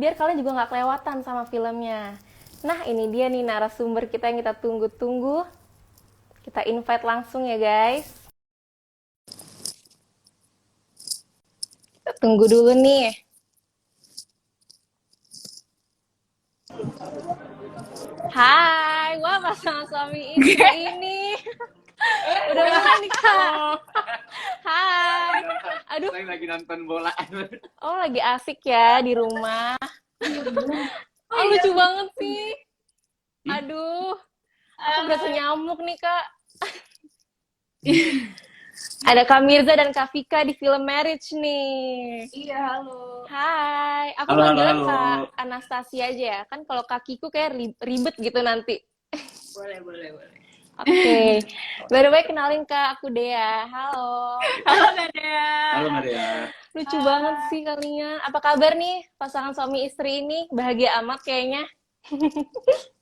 biar kalian juga nggak kelewatan sama filmnya. Nah, ini dia nih narasumber kita yang kita tunggu-tunggu. Kita invite langsung ya, guys. Kita tunggu dulu nih. Hai, wah pasangan suami istri ini. Udah mana nih, Kak? Hai. Aduh, Saya lagi nonton bola. oh lagi asik ya di rumah. Oh, lucu banget sih. Aduh, aku berasa nyamuk nih, Kak. Ada Kak Mirza dan Kak Vika di film Marriage nih. Iya, halo. Hai, aku Halo, halo, manggilnya halo. Kak Anastasia aja ya. Kan kalau Kak Kiku kayak ribet gitu nanti. Boleh. Oke. By the way, kenalin Kak, aku Dea. Halo. Halo, Dea. Halo Maria. Lucu banget sih kalian. Apa kabar nih pasangan suami istri ini? Bahagia amat kayaknya.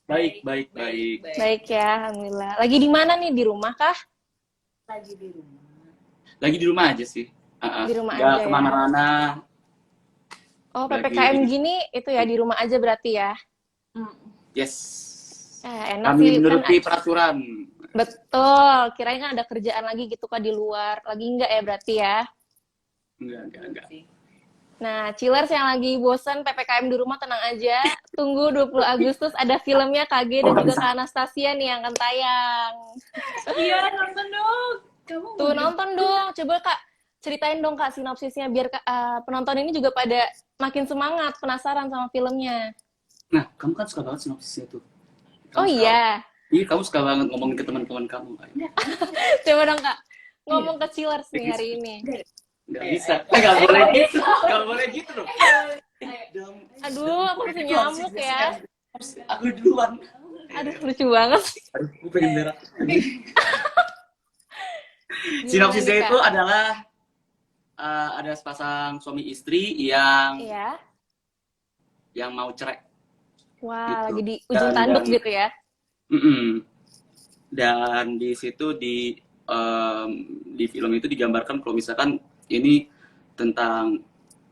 Baik. Baik ya, alhamdulillah. Lagi di mana nih? Di rumah kah? Lagi di rumah. Lagi di rumah aja sih. Di rumah Nggak aja ya. kemana-mana. Oh, Lagi- PPKM gini itu ya di rumah aja berarti ya. Yes. Enak Kami sih menuruti kan. peraturan. Betul. Kirain kan ada kerjaan lagi gitu Kak di luar. Lagi enggak ya berarti ya. Enggak. Nah, chillers yang lagi bosen PPKM di rumah tenang aja. Tunggu 20 Agustus ada filmnya KG dan juga Kak Anastasia nih yang akan tayang. Iya, nonton dong. Kamu Tuh nonton dong. Coba Kak ceritain dong Kak sinopsisnya biar penonton ini juga pada makin semangat, penasaran sama filmnya. Nah, kamu kan suka banget sinopsisnya tuh. Oh iya. Iya, kamu suka banget ngomongin ke teman-teman kamu. Coba dong Kak ngomong ke chillers nih hari ini. Nggak bisa. Nggak boleh gitu. Nggak boleh gitu dong. Dong. Aduh, aku masih nyamuk ya. Aku duluan. Aduh, lucu banget. Aduh, aku pengen berak. Gimana Sinopsisnya nih, itu Kak? adalah ada sepasang suami istri yang Iya. mau cerai. Wah, Gitu. lagi di ujung tanduk gitu ya. Mm-mm. Dan di situ di film itu digambarkan kalau misalkan ini tentang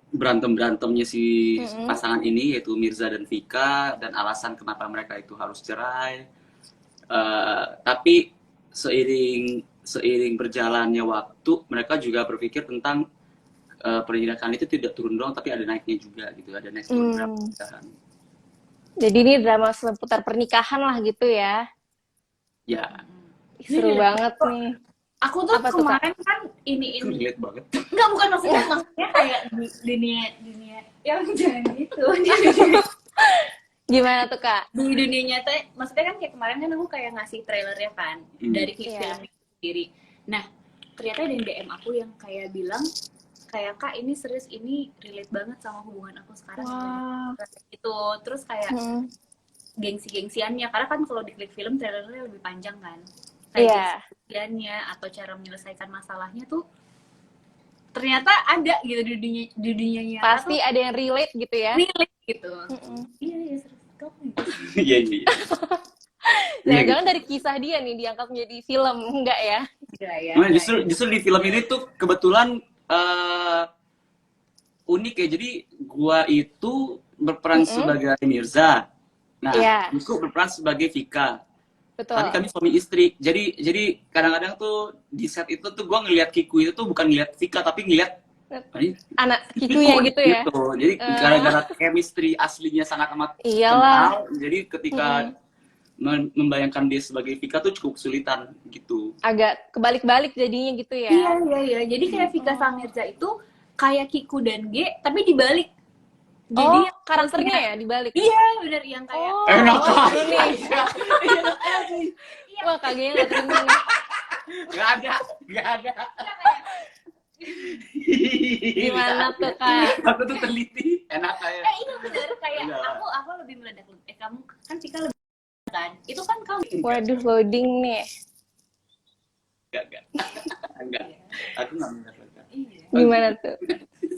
berantemnya si pasangan ini yaitu Mirza dan Vika dan alasan kenapa mereka itu harus cerai. Tapi seiring berjalannya waktu mereka juga berpikir tentang pernikahan itu tidak turun doang tapi ada naiknya juga gitu, ada naik turun beberapa pernikahan. Jadi ini drama seputar pernikahan lah gitu ya. Ya, Seru banget nih. Aku tuh Apa tuh, Kak? kemarin kan itu relate banget. enggak, bukan maksudnya kayak di dunia yang jangan gitu. Gimana tuh, Kak? Di dunia nyata, maksudnya kan kayak kemarin kan aku kayak ngasih trailernya kan dari Iya. film itu sendiri. Nah, ternyata ada yang DM aku yang kayak bilang kayak Kak ini serius, ini relate banget sama hubungan aku sekarang. Wah. Itu terus kayak gengsi-gengsiannya, karena kan kalau di klik film trailernya lebih panjang kan, kayak Iya. gengsiannya atau cara menyelesaikan masalahnya tuh ternyata ada gitu di dunia nyata. Pasti ada yang relate gitu ya. Relate gitu. Iya serius kamu gitu. Iya. Jangan-jangan dari kisah dia nih diangkat menjadi film, enggak ya? Iya ya. Nah, justru di film ini tuh kebetulan unik ya. Jadi gua itu berperan sebagai Mirza. Nah, Iya. Nico berperan sebagai Vika. Betul. Tapi kami suami istri. Jadi kadang-kadang tuh di set itu tuh gua ngelihat Kiku itu tuh bukan ngelihat Vika tapi ngelihat anak kikunya gitu ya. Jadi gara-gara chemistry aslinya sangat amat Iyalah. kental. Jadi ketika membayangkan dia sebagai Vika tuh cukup kesulitan gitu. Agak kebalik-balik jadinya gitu ya. Iya. Jadi kayak Vika sama Mirza itu kayak Kiku dan G tapi dibalik. Jadi Oh, karakternya ya dibalik. iya benar yang kayak Oh, Enak seru nih. Iya. Wah, kagaknya nggak terima nih. Gak ada. Gimana tuh, Kak? Aku tuh teliti, enak kayak. itu benar kayak Enggak. aku lebih meledak. Kamu kan Vika lebih kan. Itu kan kamu. Waduh, loading nih. Enggak. Aku nggak melihat. Iya. Gimana tuh?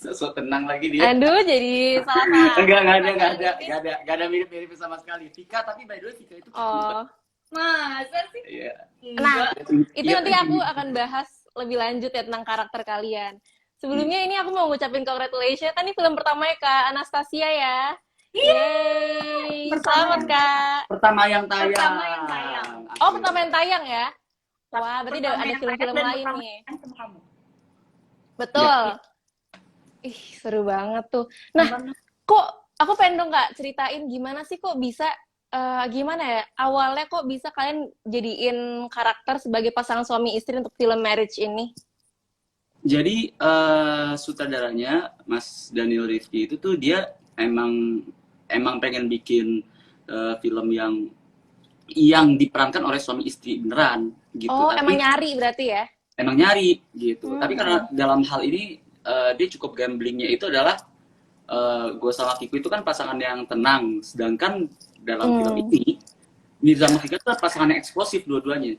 So tenang lagi dia. Aduh, jadi salah paham. Enggak ada mirip-mirip sama sekali. Vika, tapi by the way Vika itu Oh, Masa sih? Iya. nah, itu Iya, nanti aku akan bahas lebih lanjut ya tentang karakter kalian. Sebelumnya ini aku mau ngucapin congratulations, kan ini film pertama ya Kak Anastasia ya. Yeay, Pertama selamat Kak. Pertama yang tayang. Pertama yang tayang. Oh, pertama yang tayang ya? Wah, berarti Pertama ada yang film-film tayang dan lain pertama nih. yang sama kamu. Betul. Ya. Ih, seru banget tuh. Nah, Nonton. kok aku pengen dong Kak ceritain gimana sih kok bisa gimana ya? Awalnya kok bisa kalian jadiin karakter sebagai pasangan suami istri untuk film Marriage ini? Jadi sutradaranya Mas Daniel Rifki itu tuh dia emang pengen bikin film yang diperankan oleh suami istri beneran gitu. Oh, Tapi emang nyari berarti ya? emang nyari gitu. Tapi karena Hmm. dalam hal ini dia cukup gamblingnya itu adalah gue sama Kiku itu kan pasangan yang tenang, sedangkan dalam film ini Mirza sama Kika tuh pasangan yang eksplosif dua-duanya.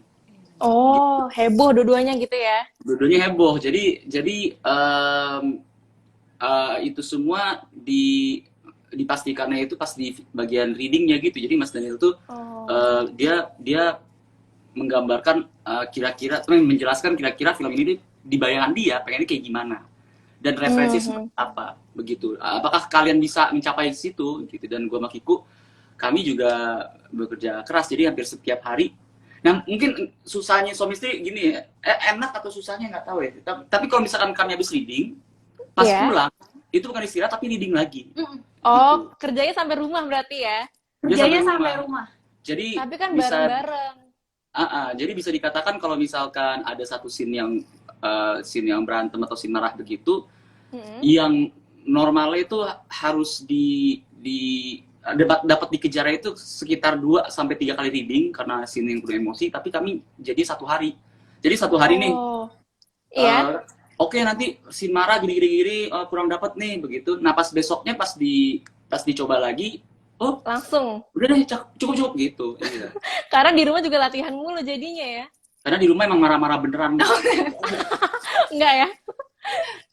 Oh, heboh dua-duanya gitu ya? Dua-duanya heboh. Jadi itu semua dipastikannya itu pas di bagian readingnya gitu. Jadi Mas Daniel tuh Oh. dia menggambarkan kira-kira menjelaskan kira-kira film ini di bayangan dia pengennya kayak gimana dan referensi seperti apa begitu. Apakah kalian bisa mencapai situ gitu. Dan gue sama Kiku kami juga bekerja keras jadi hampir setiap hari. Nah mungkin susahnya suami istri gini ya, enak atau susahnya nggak tahu ya. Tapi kalau misalkan kami habis reading pas Iya. pulang itu bukan istirahat tapi reading lagi. Oh, kerjanya sampai rumah berarti ya? Dia Kerjanya sampai rumah. Jadi Tapi kan bisa bareng-bareng. jadi bisa dikatakan kalau misalkan ada satu scene yang berantem atau scene marah begitu, yang normalnya itu harus dapat dikejar itu sekitar 2 sampai 3 kali reading karena scene yang penuh emosi, tapi kami jadi satu hari. Jadi satu hari nih. Iya. Oke, nanti scene marah gini kurang dapat nih begitu. Nah, pas besoknya pas dicoba lagi, oh, Langsung. udah deh cukup gitu. Iya. Karena di rumah juga latihan mulu jadinya ya. Karena di rumah emang marah-marah beneran. Enggak ya?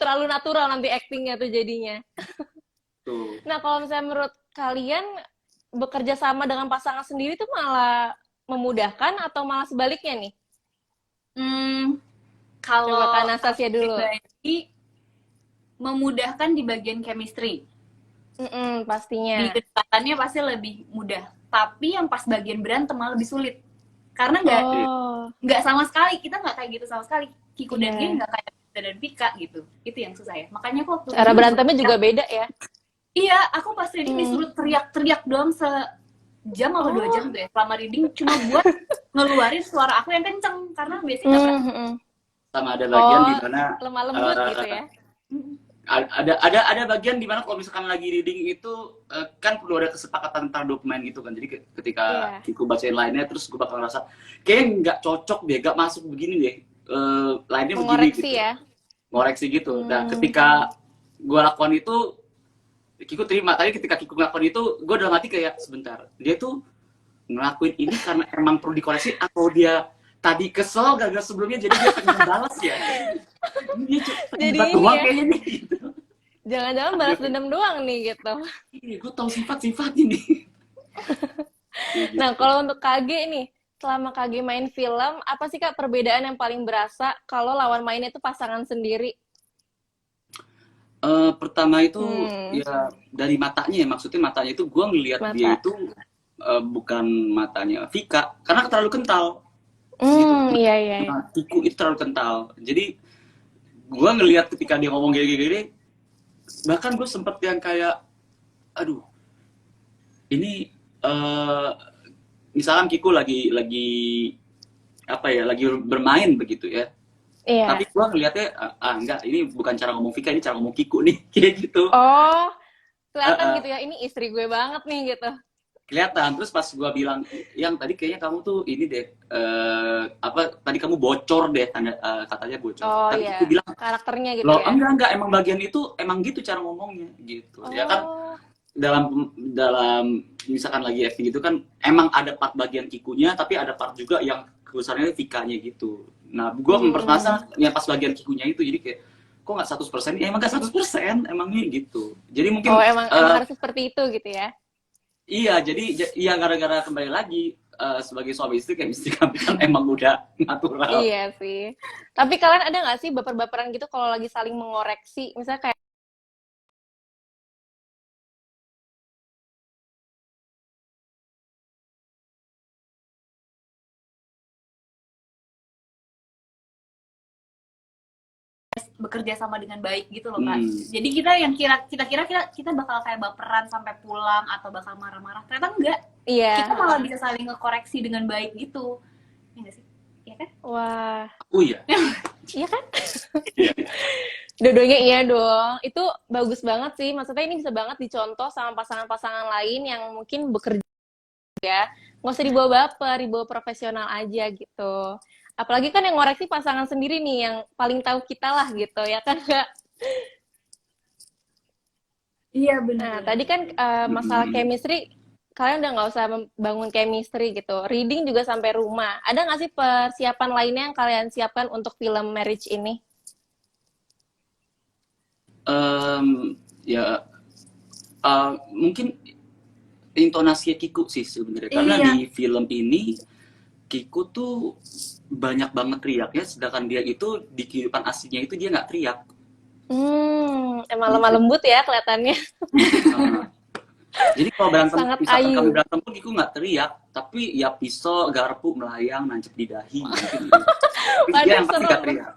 Terlalu natural nanti actingnya tuh jadinya. Tuh. Nah, kalau misalnya menurut kalian bekerja sama dengan pasangan sendiri tuh malah memudahkan atau malah sebaliknya nih? Kalau Coba Kak Anastasia dulu. pribadi, memudahkan di bagian chemistry. Pastinya. Di kedepannya pasti lebih mudah. Tapi yang pas bagian berantem malah lebih sulit. Karena nggak sama sekali, kita nggak kayak gitu sama sekali. Kiku dan Gen nggak kayak kita dan Pika gitu. Itu yang susah ya. Makanya aku waktu cara berantemnya juga beda ya. Iya, aku pas reading disuruh teriak-teriak doang sejam atau 2 jam tuh ya. Selama reading cuma buat ngeluarin suara aku yang kenceng. Karena biasanya nggak pernah. Sama ada bagian di mana lemah lembut gitu ya. Ada bagian di mana kalau misalkan lagi reading itu kan perlu ada kesepakatan tentang dokumen gitu kan. Jadi ketika Kiku bacain lainnya terus gue bakal ngerasa kayaknya nggak cocok deh, nggak masuk begini deh. Lainnya begini gitu. Ya. Ngoreksi gitu. Nah, ketika gue lakukan itu Kiku terima. Tadi ketika Kiku ngelakuin itu gue dalam hati kayak sebentar. Dia tuh ngelakuin ini karena emang perlu dikoreksi atau dia tadi kesel gagal sebelumnya jadi dia pengen balas ya. Jadi doang kayaknya nih gitu. Jangan-jangan balas dendam doang nih gitu. Iya, gue tahu sifat-sifat ini. Nah, kalau untuk KG nih, selama KG main film, apa sih Kak perbedaan yang paling berasa kalau lawan mainnya itu pasangan sendiri? Pertama itu ya dari matanya ya, maksudnya matanya itu gue ngelihat dia itu bukan matanya Vika karena terlalu kental. Iya. Kiku itu terlalu kental. Jadi gue ngelihat ketika dia ngomong gini-gini, bahkan gue sempet yang kayak, aduh, ini misalkan Kiku lagi apa ya, lagi bermain begitu ya. Iya. Tapi gue ngeliatnya, enggak, ini bukan cara ngomong Vika, ini cara ngomong Kiku nih, kayak gitu. Oh, kelihatan gitu ya, ini istri gue banget nih gitu. Kelihatan. Terus pas gue bilang, yang tadi kayaknya kamu tuh ini deh, tadi kamu bocor deh, katanya bocor. Oh tapi iya, aku bilang, karakternya gitu loh, ya. enggak, emang bagian itu, emang gitu cara ngomongnya, gitu. Ya kan, dalam misalkan lagi acting gitu kan, emang ada part bagian Kikunya, tapi ada part juga yang kebesarannya Vikanya gitu. Nah, gue mempermasalahan yang pas bagian Kikunya itu, jadi kayak, kok nggak 100%? Ya emang nggak 100%, emangnya gitu. Jadi mungkin... emang harus seperti itu gitu ya? Iya, jadi ya gara-gara kembali lagi sebagai suami istri kayak mesti kami kan emang udah natural. Iya sih. Tapi kalian ada nggak sih baper-baperan gitu kalau lagi saling mengoreksi, misalnya kayak bekerja sama dengan baik gitu loh Kak. Jadi kita kira kita bakal kayak baperan sampai pulang atau bakal marah-marah, ternyata enggak. Iya. Kita malah bisa saling ngekoreksi dengan baik gitu. Iya nggak sih? Iya kan? Wah. Oh iya. Iya kan? Iya. Dua-duanya iya dong. Itu bagus banget sih. Maksudnya ini bisa banget dicontoh sama pasangan-pasangan lain yang mungkin bekerja ya. Nggak usah dibawa baper, dibawa profesional aja gitu. Apalagi kan yang ngoreksi pasangan sendiri nih, yang paling tahu kita lah gitu, ya kan Kak? Iya Nah, benar. tadi kan masalah chemistry, kalian udah nggak usah membangun chemistry gitu. Reading juga sampai rumah. Ada nggak sih persiapan lainnya yang kalian siapkan untuk film Marriage ini? Ya, mungkin intonasi Kiku sih sebenarnya. Karena Iya. di film ini Kiku tuh banyak banget teriaknya, sedangkan dia itu di kehidupan aslinya itu dia nggak teriak. Emang lemah lembut ya kelihatannya. Nah, jadi kalau berantem, Sangat misalkan ayu. kami berantem pun Kiku nggak teriak, tapi ya pisau, garpu melayang, nancep di dahi. Gitu. Tapi dia yang pasti nggak teriak.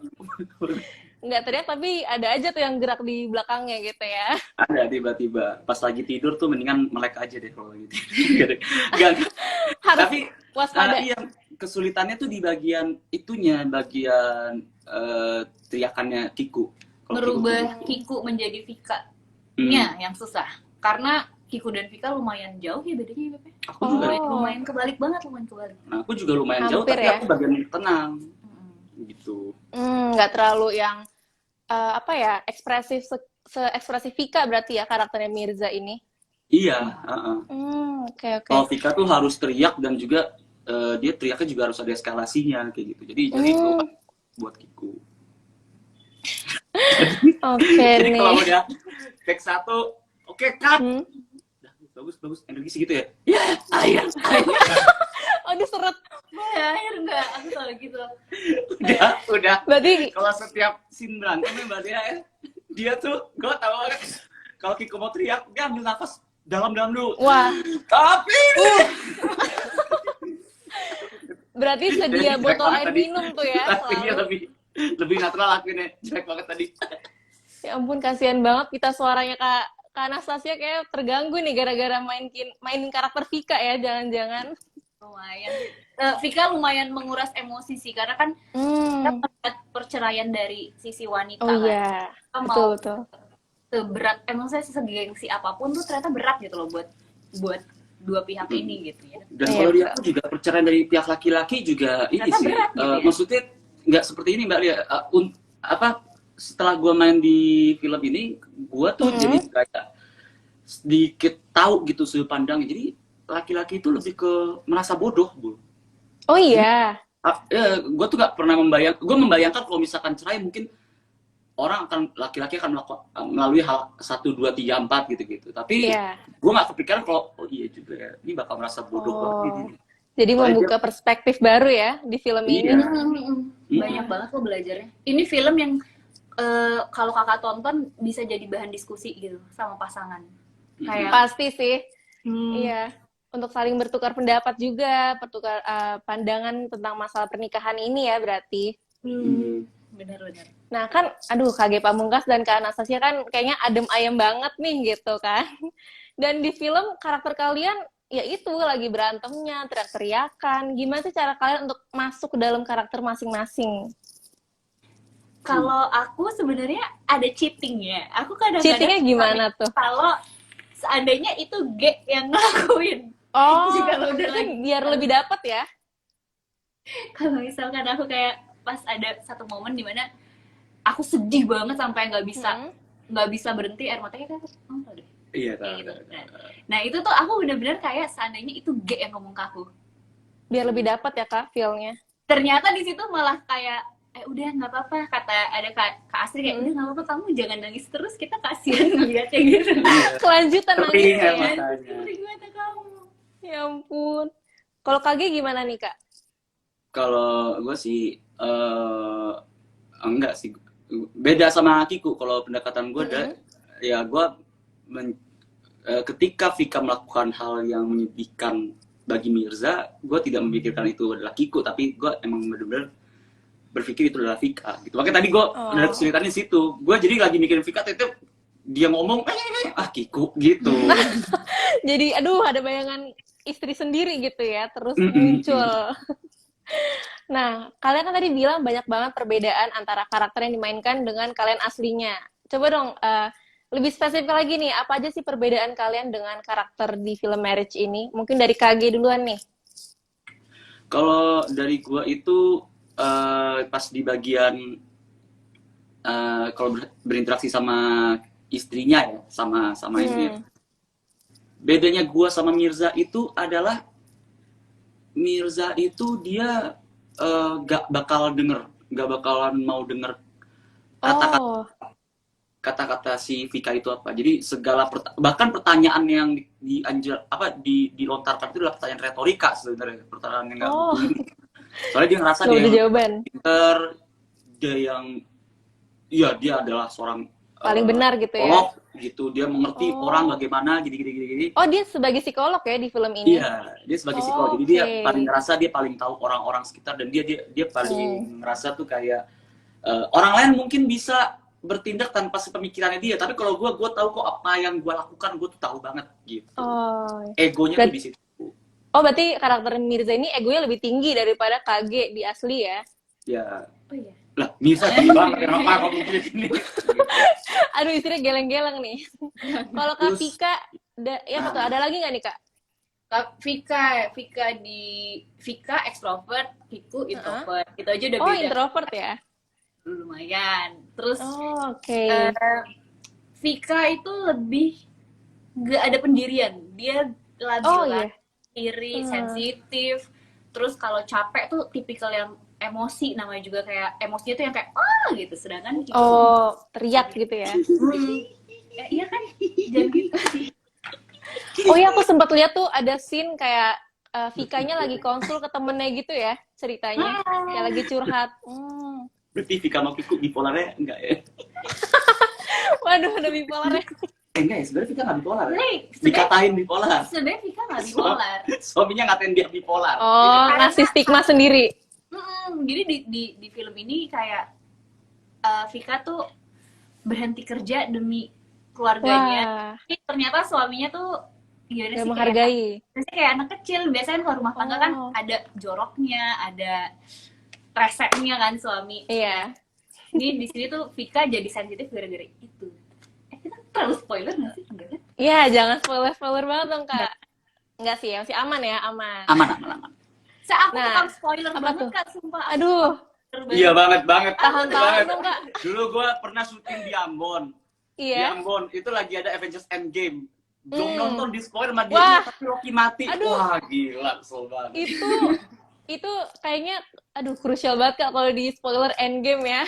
Nggak teriak, tapi ada aja tuh yang gerak di belakangnya gitu ya. Ada tiba-tiba pas lagi tidur tuh mendingan melek aja deh kalau lagi tidur. Gak. Harus Tapi waspada. iya, kesulitannya tuh di bagian itunya, bagian teriakannya Kiku. Kalau Merubah Kiku Kiku menjadi Vika-nya yang susah. Karena Kiku dan Vika lumayan jauh ya bedanya ya Beb. aku juga, Lumayan kebalik banget, lumayan kebalik. nah, aku juga lumayan jauh, Hampir tapi ya. aku bagian tenang gitu. Nggak terlalu yang apa ya, ekspresif se-ekspresif Vika berarti ya karakternya Mirza ini. Iya. Oke. Kalau Vika tuh harus teriak dan juga dia teriaknya juga harus ada eskalasinya kayak gitu. Jadi itu buat Kiku. Oke Jadi nih. kalau udah take 1, oke cut. Bagus energi segitu ya. Ya, air. Aduh seret. Akhir enggak, aku selalu gitu. Udah. Berarti Kalau setiap scene berantemnya Mbak Dea ya, dia tuh gue tau banget kalau Kiko mau teriak dia ambil nafas dalam-dalam dulu. wah, Tapi berarti sedia Jelek botol banget air tadi. minum tuh ya. Tapi dia Selalu. lebih natural lakuinnya. Jelek banget tadi. Ya ampun, kasihan banget kita suaranya Kak Anastasia kayak terganggu nih gara-gara mainin karakter Vika ya, jangan-jangan. Lumayan. Vika lumayan menguras emosi sih karena kan kita melihat perceraian dari sisi wanita Oh kan. iya, Kita mau betul. seberat, emang saya segengsi apapun tuh ternyata berat gitu loh buat dua pihak ini gitu ya. Dan Iya, kalau dia betul. juga perceraian dari pihak laki-laki juga ini Ternyata sih. berat gitu ya. Maksudnya nggak seperti ini Mbak Lia. Setelah gue main di film ini, gue tuh jadi kayak sedikit tahu gitu sudut pandangnya. Jadi laki-laki itu lebih ke merasa bodoh, Bu. Oh iya. Gue tuh gak pernah membayangkan kalau misalkan cerai mungkin laki-laki akan melalui hal 1, 2, 3, 4 gitu-gitu. Tapi gue gak kepikiran kalau oh iya juga ya, ini bakal merasa bodoh banget. Jadi membuka perspektif baru ya di film ini. Banyak banget lo belajarnya. Ini film yang kalau kakak tonton bisa jadi bahan diskusi gitu sama pasangan. Kayak Pasti sih. Iya. Untuk saling bertukar pendapat juga, bertukar pandangan tentang masalah pernikahan ini ya berarti. Benar-benar. Nah kan, aduh KG Pamungkas dan Kak Anastasia kan kayaknya adem ayem banget nih gitu kan. Dan di film karakter kalian ya itu lagi berantemnya, teriak-teriakan. Gimana sih cara kalian untuk masuk ke dalam karakter masing-masing? Kalau aku sebenarnya ada cheatingnya. Aku kadang-kadang Cheatingnya gimana tuh? Kalau seandainya itu G yang ngelakuin. Oh, kalau udah lagi biar lebih dapat ya? Kalau misalkan aku kayak pas ada satu momen dimana aku sedih banget sampai nggak bisa berhenti, air matanya kayak deh. Iya, Gitu. Nah itu tuh aku benar-benar kayak seandainya itu G yang ngomong ke aku. Biar lebih dapat ya Kak feel-nya. Ternyata di situ malah kayak udah nggak apa-apa, kata ada Kak Astri kayak udah nggak apa-apa, kamu jangan nangis terus, kita kasihan ngeliatnya gitu. Kelanjutan nangis ya. Seperti kata kamu. Ya ampun. Kalau KG gimana nih Kak? Kalau gue sih enggak sih, beda sama Kiku. Kalau pendekatan gue ya gue ketika Vika melakukan hal yang menyedihkan bagi Mirza, gue tidak memikirkan itu adalah Kiku, tapi gue emang benar-benar berpikir itu adalah Vika gitu. Makanya tadi gue udah kesulitannya di situ. Gue jadi lagi mikirin Vika itu dia ngomong Kiku gitu. Jadi aduh ada bayangan istri sendiri gitu ya terus muncul. Nah, kalian kan tadi bilang banyak banget perbedaan antara karakter yang dimainkan dengan kalian aslinya. Coba dong lebih spesifik lagi nih, apa aja sih perbedaan kalian dengan karakter di film Marriage ini? Mungkin dari KG duluan nih. Kalau dari gua itu pas di bagian kalau berinteraksi sama istrinya ya, sama ini. Bedanya gua sama Mirza itu adalah Mirza itu dia gak bakalan mau denger kata-kata si Vika itu apa. Jadi segala bahkan pertanyaan yang dilontarkan itu adalah pertanyaan retorika sebenarnya, pertanyaan yang nggak soalnya dia ngerasa dia yang pinter, dia yang dia adalah seorang paling benar gitu ya. Gitu, dia mengerti orang bagaimana gini. Oh, dia sebagai psikolog ya di film ini? Iya, dia sebagai psikolog. Jadi dia paling ngerasa dia paling tahu orang-orang sekitar dan dia paling ngerasa tuh kayak orang lain mungkin bisa bertindak tanpa sepemikirannya dia, tapi kalau gue tahu kok apa yang gue lakukan, gue tuh tahu banget gitu. Egonya tuh di situ. Oh, berarti karakter Mirza ini egonya lebih tinggi daripada KG di asli ya? Ya. Oh iya. Lah, Mirza tinggi banget, kenapa kok mikir gini? Aduh, istrinya geleng-geleng nih. Kalau Kak Vika, ada lagi nggak nih Kak? Vika ekstrovert, Kiku introvert. Itu aja udah beda. Oh, introvert ya? Lumayan. Terus Vika itu lebih gak ada pendirian. Dia labil, iri, sensitif. Terus kalau capek tuh tipikal yang emosi, namanya juga kayak emosinya tuh yang kayak gitu. Sedangkan Kiku teriak gitu ya. Iya kan? Jangan gitu sih. Oh iya, aku sempat lihat tuh ada scene kayak Vikanya lagi konsul ke temennya gitu ya ceritanya. Kayak lagi curhat. Berarti Vika sama Kiku bipolarnya enggak ya? Waduh, ada bipolarnya. Enggak ya, sebenarnya Vika nggak bipolar ya? Dikatain bipolar. Sebenarnya Vika nggak bipolar. Suaminya ngatain dia bipolar. Oh, ngasih stigma sendiri. Jadi di film ini kayak Vika tuh berhenti kerja demi keluarganya. Tapi ternyata suaminya tuh gimana sih, menghargai. Biasanya kayak anak kecil, biasanya kalau rumah tangga kan ada joroknya, ada reseknya kan suami. Iya. Ini di sini tuh Vika jadi sensitif gara-gara itu. Kita terlalu spoiler nggak sih? Enggak kan? Iya, jangan spoiler banget dong Kak. Enggak sih, masih aman ya, aman. Aman. Aku tukang spoiler banget Kak, sumpah. Aduh. Iya banget. Tahan dong Kak. Dulu gue pernah syuting di Ambon. Di Ambon itu lagi ada Avengers Endgame. Belum nonton di spoiler sama dia, tapi Loki mati. Wah gila, kesel banget. Itu kayaknya krusial banget Kak kalau di spoiler Endgame ya.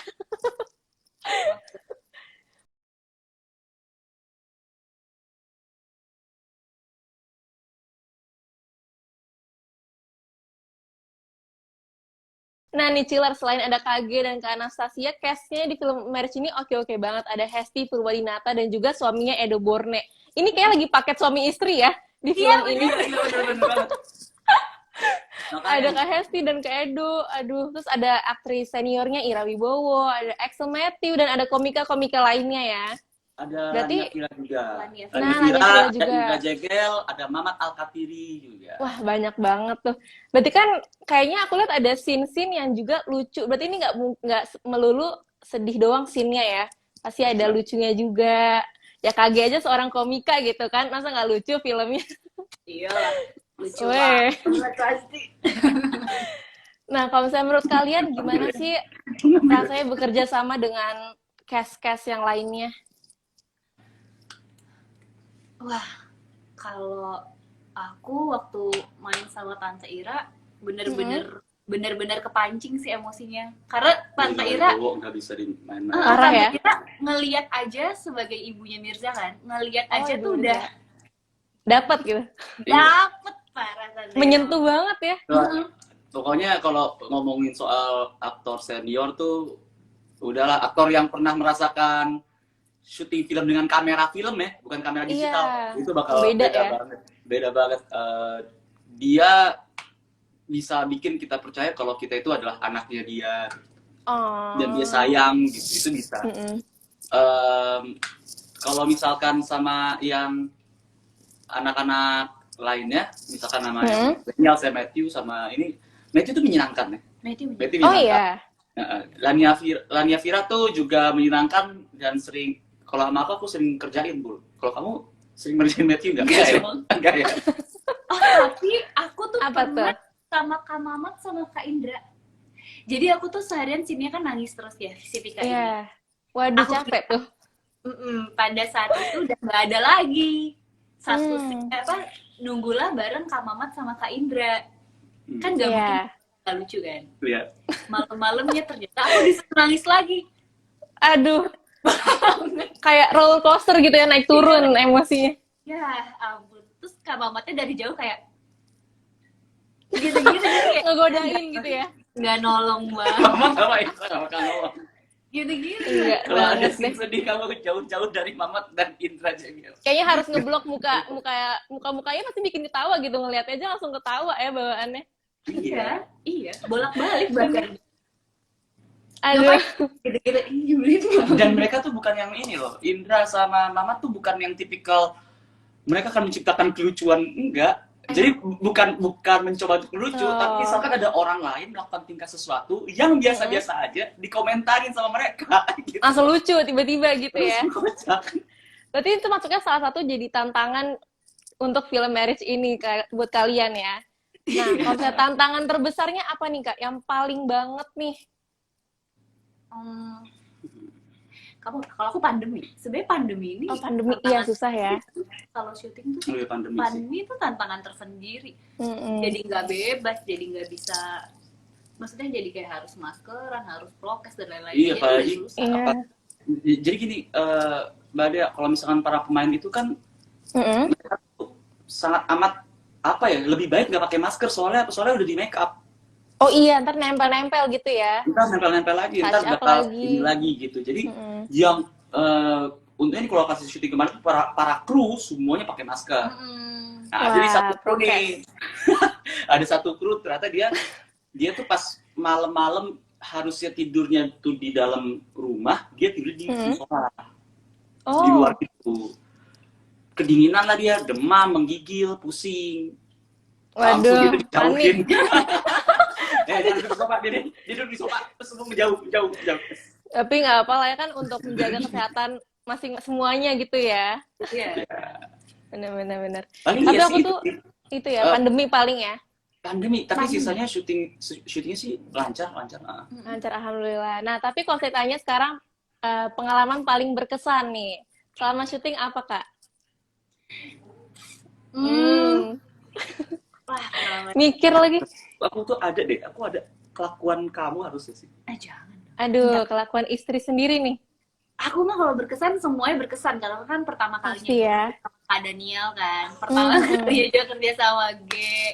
Nah nih Cilar, selain ada KG dan Kak Anastasia, cast-nya di film Marriage ini oke banget. Ada Hesti Purwadinata dan juga suaminya Edo Borne. Ini kayak lagi paket suami istri ya di film ini. Bener. Ada Kak Hesti dan Kak Edo. Aduh, terus ada aktris seniornya Ira Wibowo, ada Axel Matthew, dan ada komika-komika lainnya ya. Ada berarti Lania juga. Lania juga. Ada Iga Jegel, ada Mamat Alkatiri juga. Wah, banyak banget tuh. Berarti kan kayaknya aku lihat ada scene-scene yang juga lucu. Berarti ini nggak melulu sedih doang scene-nya ya. Pasti ada lucunya juga. Ya KG aja seorang komika gitu kan. Masa nggak lucu filmnya? Iya lah. Lucu banget pasti. Nah, kalau misalnya menurut kalian gimana sih rasanya bekerja sama dengan cast-cast yang lainnya? Wah, kalau aku waktu main sama Tante Ira bener-bener kepancing sih emosinya. Karena Tante Ira nggak bisa dimain-main. Tante Ira ngelihat aja sebagai ibunya Mirza kan, ngelihat aja tuh udah dapat gitu. Dapet parah Tante. Menyentuh banget ya. Pokoknya kalau ngomongin soal aktor senior tuh udahlah aktor yang pernah merasakan syuting film dengan kamera film ya, bukan kamera digital. Itu bakal beda banget. Beda banget. Dia bisa bikin kita percaya kalau kita itu adalah anaknya dia. dan dia sayang gitu, itu bisa. Kalau misalkan sama yang anak-anak lainnya, misalkan namanya Daniel, saya Matthew sama ini, Matthew tuh menyenangkan ya. Matthew Oh menyenangkan. iya. Lania Vira tuh juga menyenangkan dan sering, kalau sama aku sering kerjain, Bu. Kalau kamu sering ngerjain Matthew nggak? Enggak ya? Oh, tapi aku tuh Apa pernah tuh? sama Kak Mamat sama Kak Indra. Jadi aku tuh seharian sini kan nangis terus ya, si Vika ini. Iya. Waduh, Aku capek tuh. pada saat itu udah nggak ada lagi. Satu nunggulah bareng Kak Mamat sama Kak Indra. Kan nggak mungkin nggak lucu kan? Iya. Malam-malamnya ternyata aku disuruh nangis lagi. Aduh. Kayak roller coaster gitu ya, naik turun emosinya. Ya ampun. Terus Kak Mamatnya dari jauh kayak gitu-gitu kayak Ngegodain gitu ya. nggak nolong banget. Mama sama itu sama kamu. Gitu-gitu. Enggak Kalau ada banget scene deh. sedih kamu jauh-jauh dari Mamat dan Indra Jengel. Kayaknya harus ngeblok muka-mukanya pasti bikin ketawa gitu, ngeliat aja langsung ketawa ya bawaannya. Iya, bolak-balik bahkan. Aduh. Gitu-gitu. Dan mereka tuh bukan yang ini loh, Indra sama Mamat tuh bukan yang tipikal mereka akan menciptakan kelucuan, enggak. Jadi bukan mencoba untuk lucu, tapi misalkan ada orang lain melakukan tingkah sesuatu yang biasa-biasa aja, dikomentarin sama mereka. Gitu. Langsung lucu tiba-tiba gitu ya. Kocak. Berarti itu masuknya salah satu jadi tantangan untuk film Marriage ini buat kalian ya. Nah, kalau misalnya tantangan terbesarnya apa nih Kak? Yang paling banget nih? Kalau aku pandemi. Sebenarnya pandemi ini Pandemi iya susah ya. kalau syuting tuh Pandemi itu tantangan tersendiri. Jadi nggak bebas, jadi nggak bisa, maksudnya jadi kayak harus maskeran, harus prokes dan lain-lain. Iya, apalagi jadi gini, Mbak Dea, kalau misalkan para pemain itu kan mereka tuh sangat amat lebih baik nggak pakai masker soalnya udah di make up. Oh iya, ntar nempel-nempel gitu ya. Ntar nempel-nempel lagi, ntar bakal ini lagi gitu. Jadi yang untuk ini kalau kasih syuting kemarin para kru semuanya pakai masker. Nah, jadi satu kru nih, ada satu kru ternyata dia tuh pas malam-malam harusnya tidurnya tuh di dalam rumah, dia tidur di musola. Di luar itu. Kedinginan lah dia, demam, menggigil, pusing. Langsung gitu dijauhin. Jangan duduk di sofa, dia duduk di sofa, terus semua menjauh. Tapi nggak apa lah ya kan, untuk menjaga kesehatan semuanya gitu ya. Iya. Benar. Paling Tapi iya aku sih, tuh itu ya, pandemi paling ya. Pandemi, tapi sisanya syutingnya sih lancar. Lancar, alhamdulillah. Nah, tapi kalau saya tanya sekarang, pengalaman paling berkesan nih selama syuting apa Kak? Wah, Mikir lagi. Aku ada kelakuan kamu harusnya sih. Jangan. Aduh, kelakuan istri sendiri nih. Aku mah kalau berkesan semuanya berkesan, karena kan pertama kalinya Pasti ya. Kak Daniel kan, pertama kali dia kerja sama G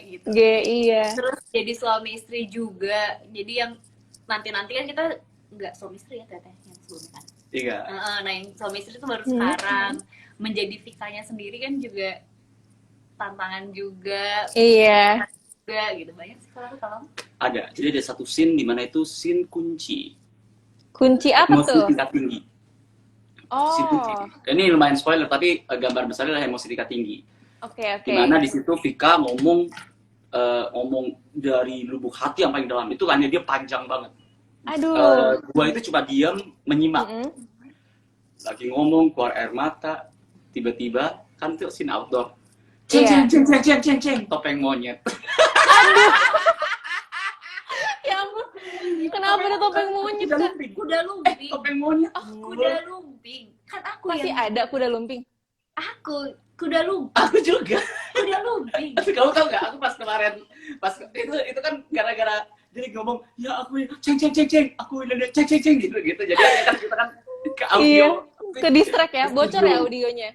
gitu. G, iya. Terus jadi suami istri juga. Jadi yang nanti kan kita nggak suami istri ya teteh yang sebelumnya kan. Iya. Nah yang suami istri itu baru sekarang. Menjadi Vikanya sendiri kan juga tantangan juga. Iya. Juga gitu, banyak sih kalau. Ada. Jadi ada satu scene di mana itu scene kunci. Kunci apa emosi tuh? Tingkat tinggi. Scene kunci. Ini lumayan spoiler, tapi gambar besarnya adalah emosi tingkat tinggi. Oke. Dimana di situ Vika ngomong dari lubuk hati yang paling dalam. Itu lainnya dia panjang banget. Aduh. Gua itu cuma diam menyimak. Lagi ngomong keluar air mata, tiba-tiba kan itu scene outdoor. Ceng, topeng monyet. Ya ampun. Kenapa ada topeng monyet? Kuda lumping. Topeng monyet. Kuda lumping. Kan aku Masih yang ada kuda lumping. aku kuda lumping. Aku juga. Kuda lumping. Kamu tahu nggak? Aku pas kemarin, itu kan gara-gara jadi ngomong, ya aku ceng, aku ini ceng gitu. Jadi kan kita kan ke audio. Iya. Ke distract ya, bocor ya audionya.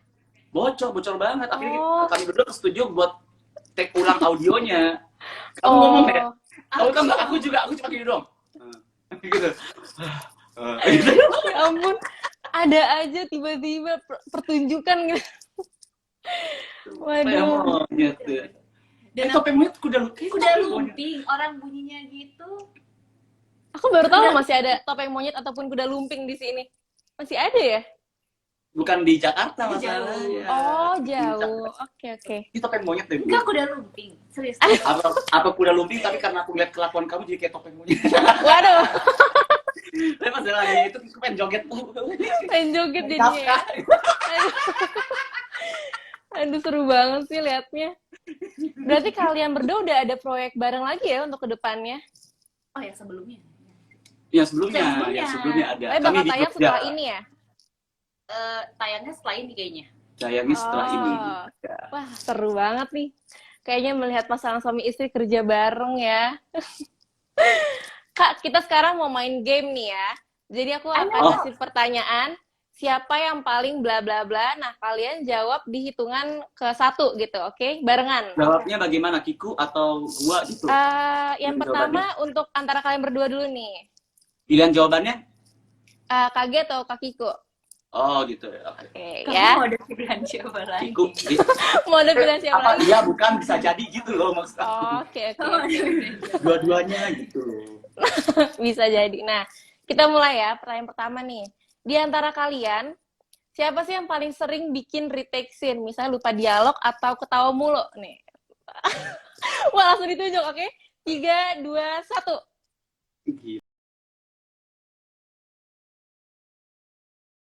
Bocor banget. Akhirnya kami berdua ke studio buat take ulang audionya. Kamu ngomong ya? Kamu tahu nggak? Aku cuma gini dong. Gitu. Ya ampun, ada aja tiba-tiba pertunjukan gitu. Waduh. Monyet. Dan topeng monyet kuda lumping, orang bunyinya gitu. Aku baru tahu masih ada topeng monyet ataupun kuda lumping di sini. Masih ada ya? Bukan di Jakarta Jauh. masalahnya. Oh, Di jauh. Jakarta. Oke. Itu topeng monyet deh. Enggak, kuda lumping. Serius. Apa kuda lumping, tapi karena aku lihat kelakuan kamu jadi kayak topeng monyet. Waduh, Tapi masalahnya itu aku pengen joget tuh. pengen joget jadinya ya. Aduh, seru banget sih liatnya. Berarti kalian berdua udah ada proyek bareng lagi ya untuk kedepannya? Oh ya, sebelumnya. Yang sebelumnya, Sebelumnya. yang sebelumnya ada. Tapi bakal Kami di tayang Jogja. setelah ini ya? Tayangnya setelah ini kayaknya. Sayangnya setelah Oh. ini. Wah, seru banget nih. Kayaknya melihat pasangan suami istri kerja bareng ya. Kak, kita sekarang mau main game nih ya. Jadi aku akan Oh. kasih pertanyaan, siapa yang paling bla bla bla. Nah, kalian jawab di hitungan ke 1 gitu, oke? Barengan. Jawabnya bagaimana? Kiku atau gua gitu? Yang Pilihan pertama untuk antara kalian berdua dulu nih. Pilihan jawabannya? Kage atau Kakiko? Oh gitu ya. Oke. Oke, Kamu ya. mau ada pilihan siapa lagi? Kiku. Mau ada pilihan siapa Apa lagi? iya bukan bisa jadi gitu loh maksud aku. Oh, oke. Kamu ada pilihan siapa? Dua-duanya gitu. Bisa jadi. Nah, kita mulai ya. Pertanyaan pertama nih. Di antara kalian, siapa sih yang paling sering bikin retake scene? Misalnya lupa dialog atau ketawa mulu nih. Wah, langsung ditunjuk, oke? 3, 2, 1. Gitu.